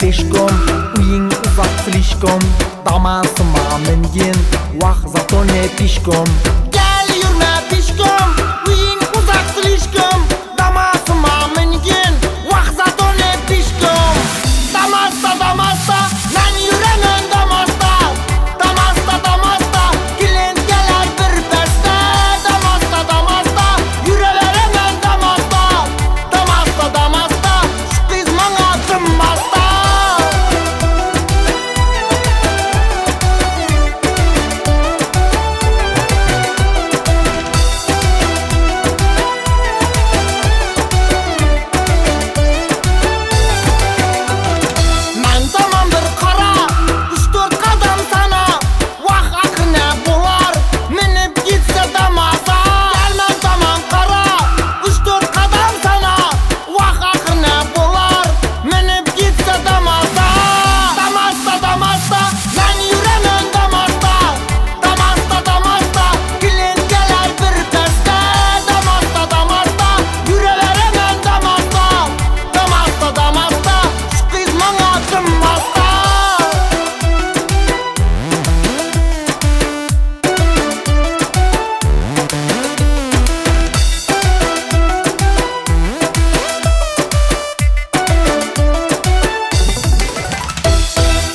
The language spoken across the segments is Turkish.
peshkom, uying uzoq slishkom. Damasıma mingin, vaq zato ne pishkom. Gel yurma pishkom, uying uzoq slishkom. Damasıma mingin, vaq zato ne pishkom. Damasda, Damasda, men yuraman Damasda. Damasda, Damasda, klient kelar bir pasda. Damasda, Damasda, yuraveraman Damasda. Damasda, Damasda, shu qiz manga tinmasda. Men tamam bir qara, 3-4 qadam sana. Vaq axir ne bo'lar, minib gitsa Damasda. Gelmen tamam qara, 3-4 qadam sana. Vaq axir ne bo'lar, minib gitsa Damasda. Damasda, Damasda, men yuraman Damasda. Damasda, Damasda, klient kelar bir pasda. Damasda, Damasda, yuraveraman Damasda. Damasda, Damasda, shu qiz manga tinmasda.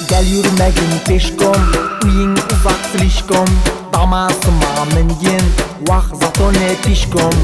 Gel yürümegin peshkom, uying uzoq slishkom. Damasıma mingin, vaq zato ne pishkom.